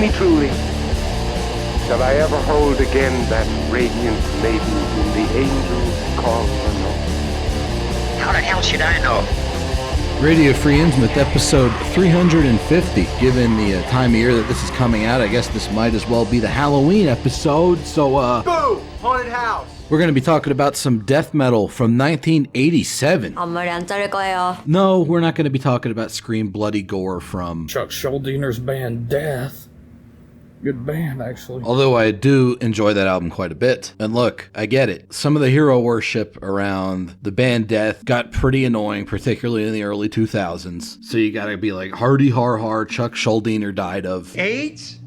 me truly, shall I ever hold again that radiant maiden whom the angels call Lenore? How the hell should I know? Radio Free Intimate, episode 350. Given the time of year that this is coming out, I guess this might as well be the Halloween episode. So, Boo! Haunted house! we're going to be talking about some death metal from 1987. 앞머리 안 자를 거예요. No, we're not going to be talking about Scream Bloody Gore from... Chuck Schuldiner's band Death. Good band, actually. Although I do enjoy that album quite a bit. And look, I get it. Some of the hero worship around the band Death got pretty annoying, particularly in the early 2000s. So you gotta be like, hardy har har, Chuck Schuldiner died of... AIDS?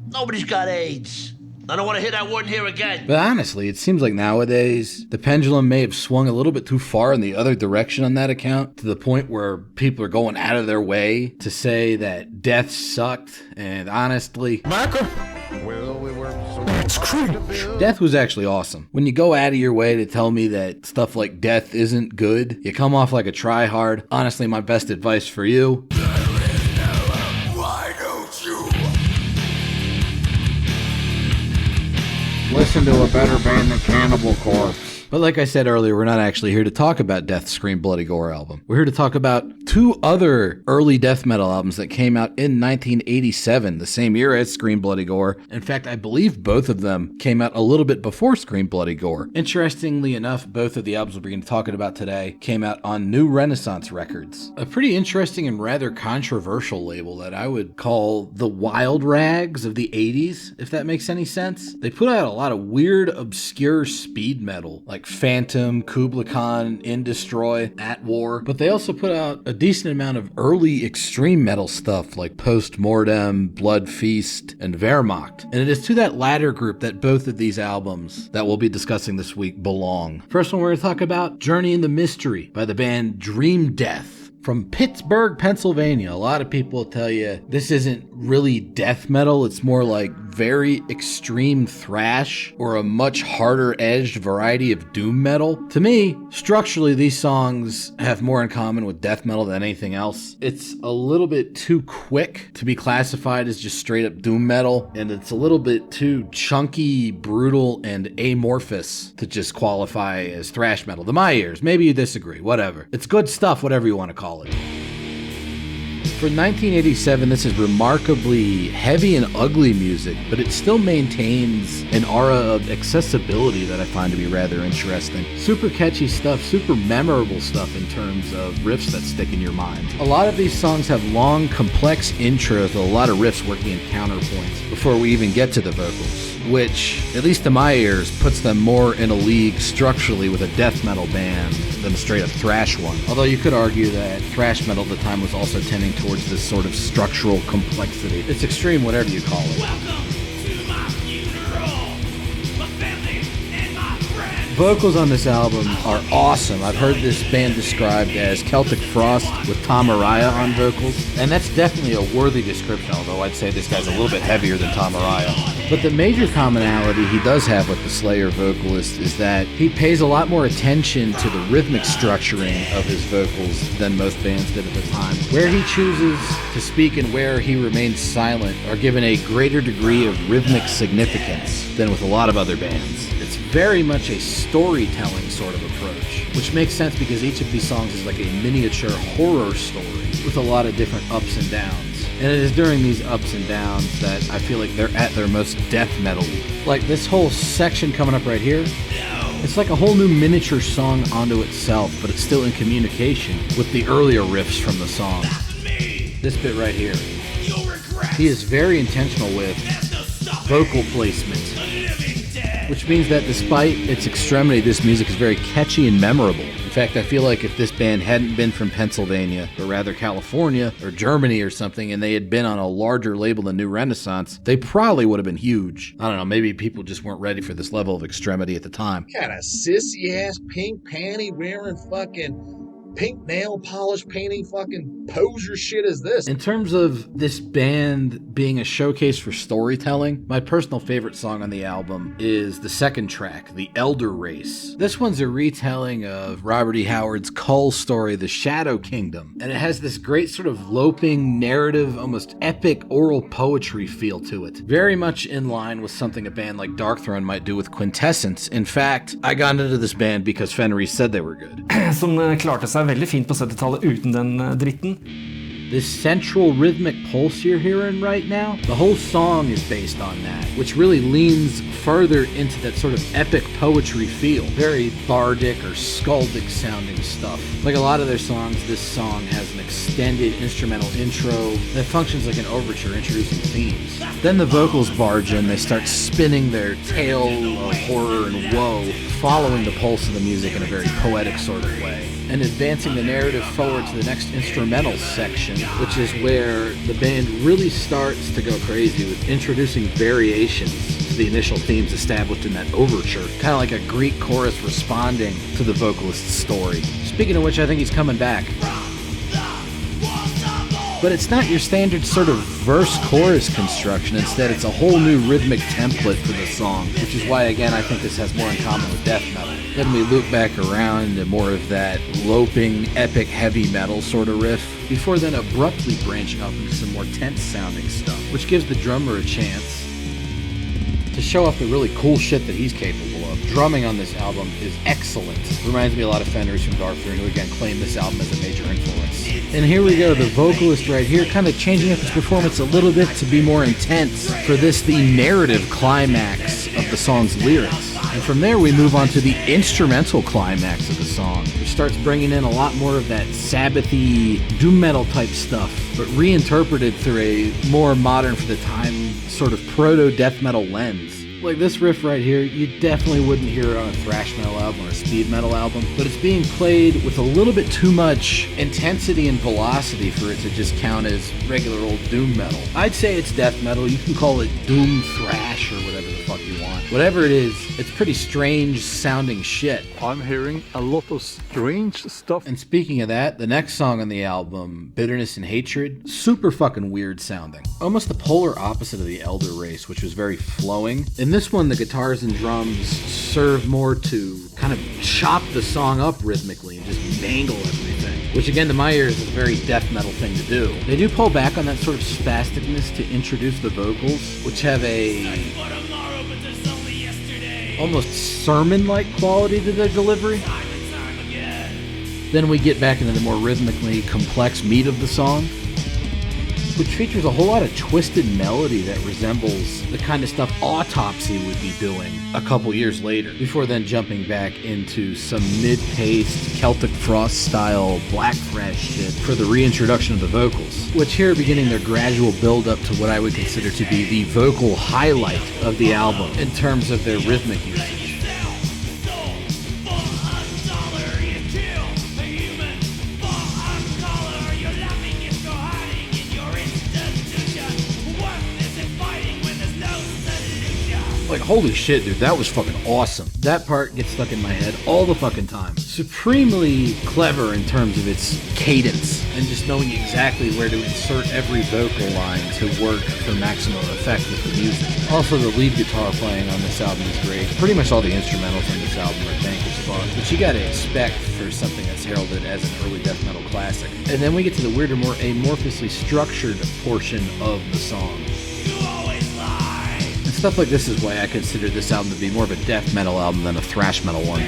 Nobody's got AIDS. I don't want to hear that word here again. But honestly, it seems like nowadays, the pendulum may have swung a little bit too far in the other direction on that account, to the point where people are going out of their way to say that Death sucked, and honestly... That's cringe. Death was actually awesome. When you go out of your way to tell me that stuff like Death isn't good, you come off like a tryhard. Honestly, my best advice for you... listen to a better band than Cannibal Corpse. But like I said earlier, we're not actually here to talk about Death's Scream Bloody Gore album. We're here to talk about two other early death metal albums that came out in 1987, the same year as Scream Bloody Gore. In fact, I believe both of them came out a little bit before Scream Bloody Gore. Interestingly enough, both of the albums we're going to be talking about today came out on New Renaissance Records, a pretty interesting and rather controversial label that I would call the wild rags of the 80s, if that makes any sense. They put out a lot of weird, obscure speed metal, like Phantom, Kubla Khan, In Destroy, At War, but they also put out a decent amount of early extreme metal stuff like Post Mortem, Blood Feast, and Wehrmacht. And it is to that latter group that both of these albums that we'll be discussing this week belong. First one we're going to talk about, Journey in the Mystery by the band Dream Death. From Pittsburgh, Pennsylvania. A lot of people tell you this isn't really death metal. It's more like very extreme thrash or a much harder edged variety of doom metal. To me, structurally, these songs have more in common with death metal than anything else. It's a little bit too quick to be classified as just straight up doom metal, and it's a little bit too chunky, brutal, and amorphous to just qualify as thrash metal. To my ears, maybe you disagree, whatever. It's good stuff, whatever you want to call it. For 1987, this is remarkably heavy and ugly music, but it still maintains an aura of accessibility that I find to be rather interesting. Super catchy stuff, super memorable stuff in terms of riffs that stick in your mind. A lot of these songs have long, complex intros with a lot of riffs working in counterpoints before we even get to the vocals, which, at least to my ears, puts them more in a league structurally with a death metal band than a straight up thrash one. Although you could argue that thrash metal at the time was also tending towards this sort of structural complexity. It's extreme, whatever you call it. Welcome to my funeral, my family and my friends. Vocals on this album are awesome. I've heard this band described as Celtic Frost with Tom Araya on vocals, and that's definitely a worthy description, although I'd say this guy's a little bit heavier than Tom Araya. But the major commonality he does have with the Slayer vocalist is that he pays a lot more attention to the rhythmic structuring of his vocals than most bands did at the time. Where he chooses to speak and where he remains silent are given a greater degree of rhythmic significance than with a lot of other bands. It's very much a storytelling sort of approach, which makes sense because each of these songs is like a miniature horror story with a lot of different ups and downs. And it is during these ups and downs that I feel like they're at their most death metal-y. Like this whole section coming up right here, it's like a whole new miniature song onto itself, but it's still in communication with the earlier riffs from the song. This bit right here. He is very intentional with vocal placement, which means that despite its extremity, this music is very catchy and memorable. In fact, I feel like if this band hadn't been from Pennsylvania, or rather California, or Germany or something, and they had been on a larger label than New Renaissance, they probably would have been huge. I don't know, maybe people just weren't ready for this level of extremity at the time. Kind of sissy-ass pink panty wearing fucking pink nail polish painting fucking poser shit is this? In terms of this band being a showcase for storytelling, my personal favorite song on the album is the second track, The Elder Race. This one's a retelling of Robert E. Howard's Cull story, The Shadow Kingdom, and it has this great sort of loping narrative, almost epic oral poetry feel to it. Very much in line with something a band like Darkthrone might do with Quintessence. In fact, I got into this band because Fenris said they were good. Som klarte seg veldig fint på 70-tallet uten den dritten. This central rhythmic pulse you're hearing right now, the whole song is based on that, which really leans further into that sort of epic poetry feel. Very bardic or skaldic sounding stuff. Like a lot of their songs, this song has an extended instrumental intro that functions like an overture introducing themes. Then the vocals barge in, they start spinning their tale of horror and woe, following the pulse of the music in a very poetic sort of way, and advancing the narrative forward to the next instrumental section, which is where the band really starts to go crazy with introducing variations to the initial themes established in that overture, kind of like a Greek chorus responding to the vocalist's story. Speaking of which, I think he's coming back. But it's not your standard sort of verse-chorus construction. Instead, it's a whole new rhythmic template for the song, which is why, again, I think this has more in common with death metal. Then we loop back around into more of that loping, epic heavy metal sort of riff, before then abruptly branching off into some more tense-sounding stuff, which gives the drummer a chance to show off the really cool shit that he's capable of. Drumming on this album is excellent. Reminds me a lot of Fenris from Darkthrone, who again claimed this album as a major influence. And here we go, the vocalist right here kind of changing up his performance a little bit to be more intense for this, the narrative climax of the song's lyrics. And from there we move on to the instrumental climax of the song, which starts bringing in a lot more of that Sabbathy doom metal type stuff, but reinterpreted through a more modern for the time sort of proto-death metal lens. Like this riff right here, you definitely wouldn't hear it on a thrash metal album or a speed metal album, but it's being played with a little bit too much intensity and velocity for it to just count as regular old doom metal. I'd say it's death metal. You can call it doom thrash or whatever the fuck you want. Whatever it is, it's pretty strange sounding shit. I'm hearing a lot of strange stuff. And speaking of that, the next song on the album, Bitterness and Hatred, super fucking weird sounding. Almost the polar opposite of the Elder Race, which was very flowing. In this one, the guitars and drums serve more to kind of chop the song up rhythmically and just mangle everything, which again to my ears is a very death metal thing to do. They do pull back on that sort of spasticness to introduce the vocals, which have a almost sermon-like quality to their delivery. Then we get back into the more rhythmically complex meat of the song, which features a whole lot of twisted melody that resembles the kind of stuff Autopsy would be doing a couple years later, before then jumping back into some mid-paced Celtic Frost style black thrash shit for the reintroduction of the vocals, which here are beginning their gradual build-up to what I would consider to be the vocal highlight of the album in terms of their rhythmic usage. Like, holy shit, dude, that was fucking awesome. That part gets stuck in my head all the fucking time. Supremely clever in terms of its cadence and just knowing exactly where to insert every vocal line to work for maximum effect with the music. Also, the lead guitar playing on this album is great. Pretty much all the instrumentals on this album are dank as fuck, which you gotta expect for something that's heralded as an early death metal classic. And then we get to the weirder, more amorphously structured portion of the song. Stuff like this is why I consider this album to be more of a death metal album than a thrash metal one.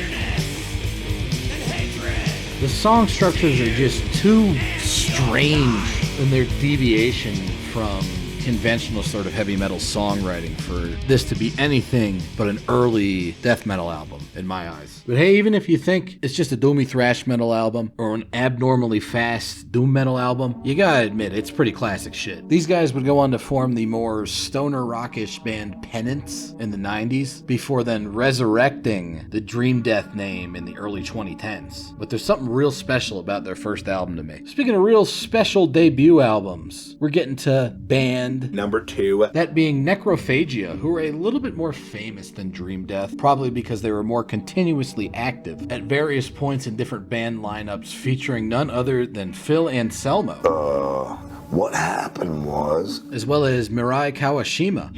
The song structures are just too strange in their deviation from conventional sort of heavy metal songwriting for this to be anything but an early death metal album in my eyes. But hey, even if you think it's just a doomy thrash metal album or an abnormally fast doom metal album, you gotta admit it's pretty classic shit. These guys would go on to form the more stoner rockish band Penance in the 90s, before then resurrecting the Dream Death name in the early 2010s. But there's something real special about their first album to me. Speaking of real special debut albums, we're getting to Band band. Number 2. That being Necrophagia, who were a little bit more famous than Dream Death, probably because they were more continuously active at various points in different band lineups, featuring none other than Phil Anselmo. What happened was... as well as Mirai Kawashima.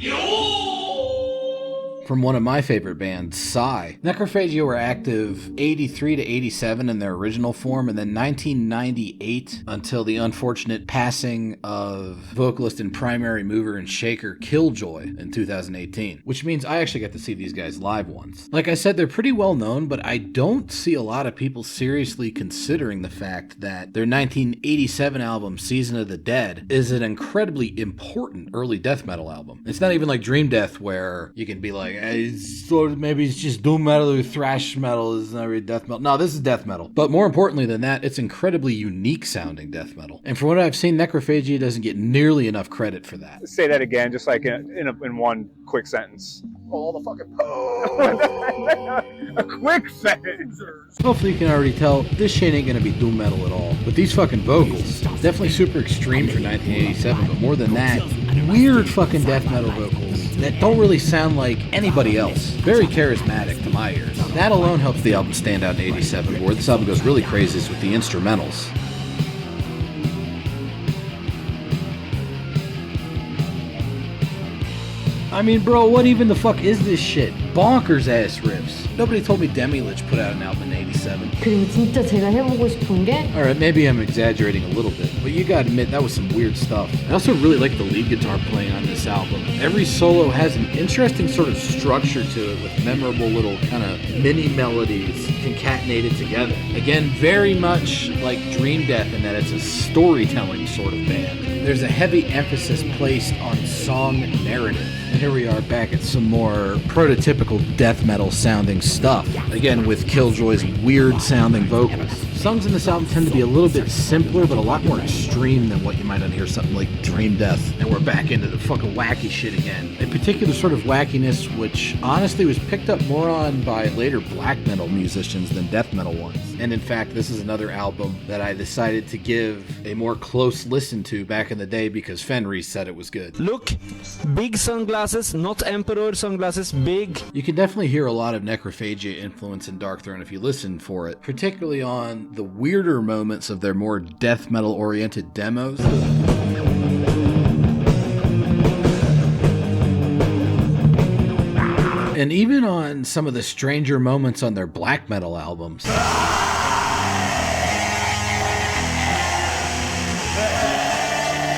From one of my favorite bands, Psy. Necrophagia were active 83 to 87 in their original form, and then 1998 until the unfortunate passing of vocalist and primary mover and shaker Killjoy in 2018, which means I actually got to see these guys live once. Like I said, they're pretty well known, but I don't see a lot of people seriously considering the fact that their 1987 album, Season of the Dead, is an incredibly important early death metal album. It's not even like Dream Death where you can be like, maybe it's just doom metal or thrash metal, it's not really death metal. No, this is death metal. But more importantly than that, it's incredibly unique sounding death metal. And from what I've seen, Necrophagia doesn't get nearly enough credit for that. Say that again, just like in one quick sentence. All the fucking a quick sentence. Hopefully you can already tell this shit ain't gonna be doom metal at all. But these fucking vocals, definitely super extreme for 1987, but more than that, weird fucking death metal vocals that don't really sound like anybody else. Very charismatic to my ears. That alone helps the album stand out in 87, where this album goes really crazy is with the instrumentals. I mean, bro, what even the fuck is this shit? Bonkers ass riffs. Nobody told me Demilich put out an album in 87. 그리고 진짜 제가 해보고 싶은 게 Alright, maybe I'm exaggerating a little bit, but you gotta admit that was some weird stuff. I also really like the lead guitar playing on this album. Every solo has an interesting sort of structure to it with memorable little kind of mini melodies concatenated together. Again, very much like Dream Death in that it's a storytelling sort of band. There's a heavy emphasis placed on song narrative. And here we are back at some more prototypical death metal sounding stuff. Again, with Killjoy's weird sounding vocals. Songs in this album tend to be a little bit simpler, but a lot more extreme than what you might on hear something like Dream Death. And we're back into the fucking wacky shit again. A particular sort of wackiness, which honestly was picked up more on by later black metal musicians than death metal ones. And in fact, this is another album that I decided to give a more close listen to back in the day because Fenris said it was good. Look, big sunglasses, not emperor sunglasses, big. You can definitely hear a lot of Necrophagia influence in Darkthrone if you listen for it, particularly on the weirder moments of their more death metal oriented demos. And even on some of the stranger moments on their black metal albums.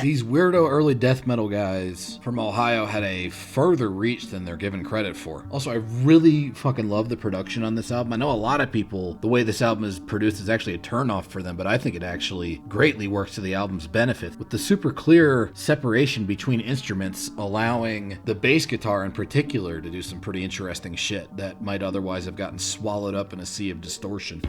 These weirdo early death metal guys from Ohio had a further reach than they're given credit for. Also, I really fucking love the production on this album. I know a lot of people, the way this album is produced is actually a turnoff for them, but I think it actually greatly works to the album's benefit. With the super clear separation between instruments, allowing the bass guitar in particular to do some pretty interesting shit that might otherwise have gotten swallowed up in a sea of distortion.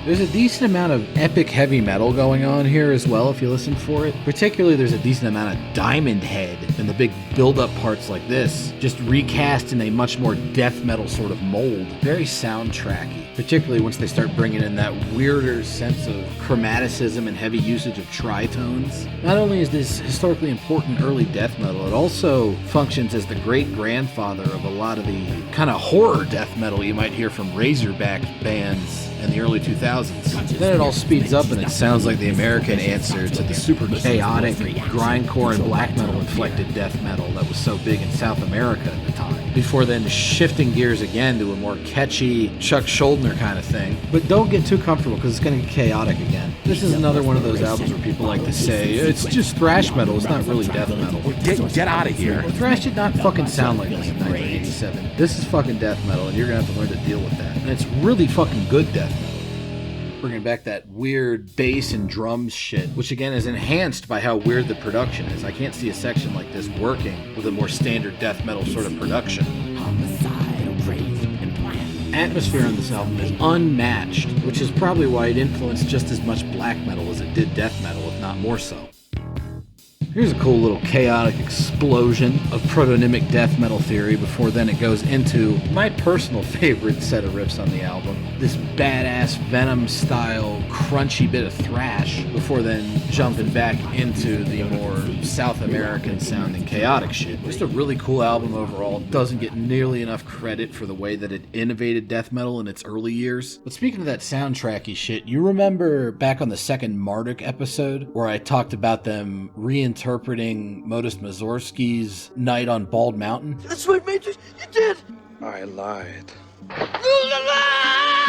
There's a decent amount of epic heavy metal going on here as well if you listen for it. Particularly there's a decent amount of Diamond Head and the big build-up parts like this, just recast in a much more death metal sort of mold. Very soundtracky, particularly once they start bringing in that weirder sense of chromaticism and heavy usage of tritones. Not only is this historically important early death metal, it also functions as the great-grandfather of a lot of the kind of horror death metal you might hear from Razorback bands in the early 2000s. Then it all speeds up and it sounds like the American answer to the super chaotic, grindcore and black metal inflected death metal that was so big in South America at the time. Before then shifting gears again to a more catchy Chuck Schuldiner kind of thing. But don't get too comfortable because it's going to get chaotic again. This is another one of those albums where people like to say, it's just thrash metal, it's not really death metal. Get out of here. Thrash did not fucking sound like this in 1987. This is fucking death metal and you're going to have to learn to deal with that. And it's really fucking good death metal. Bringing back that weird bass and drums shit, which again is enhanced by how weird the production is. I can't see a section like this working with a more standard death metal sort of production. Atmosphere on this album is unmatched, which is probably why it influenced just as much black metal as it did death metal, if not more so. Here's a cool little chaotic explosion of protonymic death metal theory before then it goes into my personal favorite set of riffs on the album. This badass Venom-style crunchy bit of thrash before then jumping back into the more South American sounding chaotic shit. Just a really cool album overall. Doesn't get nearly enough credit for the way that it innovated death metal in its early years. But speaking of that soundtracky shit, you remember back on the second Marduk episode where I talked about them reinterpreting Modest Mussorgsky's Night on Bald Mountain? That's right, Major. You did. I lied.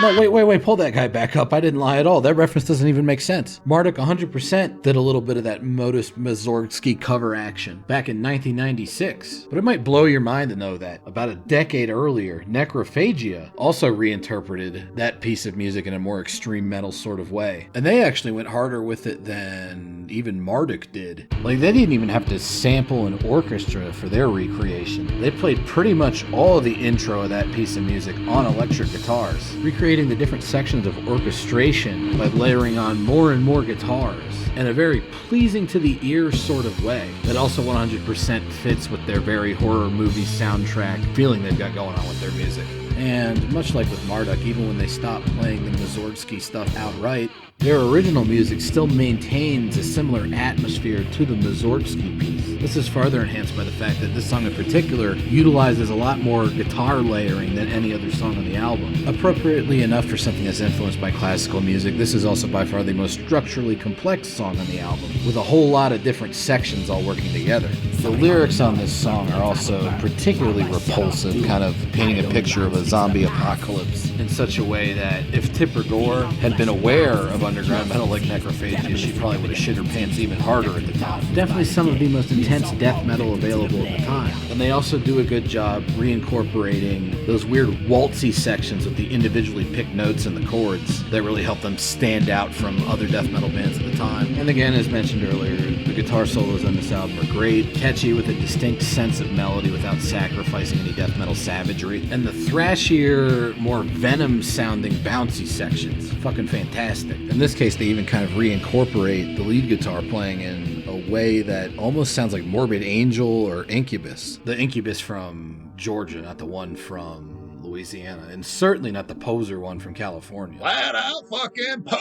No, wait, pull that guy back up. I didn't lie at all. That reference doesn't even make sense. Marduk 100% did a little bit of that Modest Mussorgsky cover action back in 1996. But it might blow your mind to know that about a decade earlier, Necrophagia also reinterpreted that piece of music in a more extreme metal sort of way. And they actually went harder with it than even Marduk did. Like, they didn't even have to sample an orchestra for their recreation. They played pretty much all of the intro of that piece of music on electric guitars, recreating the different sections of orchestration by layering on more and more guitars in a very pleasing to the ear sort of way that also 100% fits with their very horror movie soundtrack feeling they've got going on with their music. And much like with Marduk, even when they stopped playing the Mussorgsky stuff outright, their original music still maintains a similar atmosphere to the Mussorgsky piece. This is further enhanced by the fact that this song in particular utilizes a lot more guitar layering than any other song on the album. Appropriately enough for something that's influenced by classical music, this is also by far the most structurally complex song on the album, with a whole lot of different sections all working together. The lyrics on this song are also particularly repulsive, kind of painting a picture of a zombie apocalypse in such a way that if Tipper Gore had been aware of underground metal like Necrophagia, she probably would have shit her pants even harder at the time. Definitely some of the most intense death metal available at the time. And they also do a good job reincorporating those weird waltzy sections with the individually picked notes and the chords that really help them stand out from other death metal bands at the time. And again, as mentioned earlier, the guitar solos on this album are great, catchy with a distinct sense of melody without sacrificing any death metal savagery. And the thrashier, more Venom-sounding bouncy sections, fucking fantastic. In this case, they even kind of reincorporate the lead guitar playing in a way that almost sounds like Morbid Angel or Incubus. The Incubus from Georgia, not the one from Louisiana, and certainly not the poser one from California. Flat out fucking poser!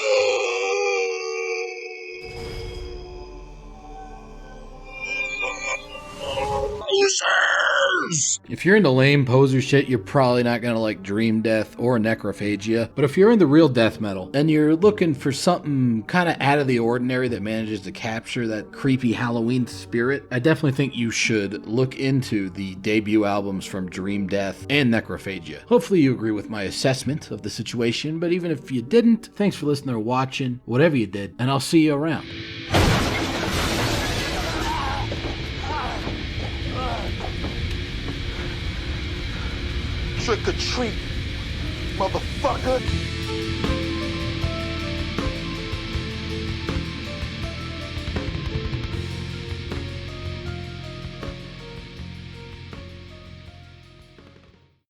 If you're into lame poser shit, you're probably not gonna like Dream Death or Necrophagia. But if you're into real death metal and you're looking for something kind of out of the ordinary that manages to capture that creepy Halloween spirit, I definitely think you should look into the debut albums from Dream Death and Necrophagia. Hopefully you agree with my assessment of the situation, but even if you didn't, thanks for listening or watching, whatever you did, and I'll see you around. Trick or treat, motherfucker.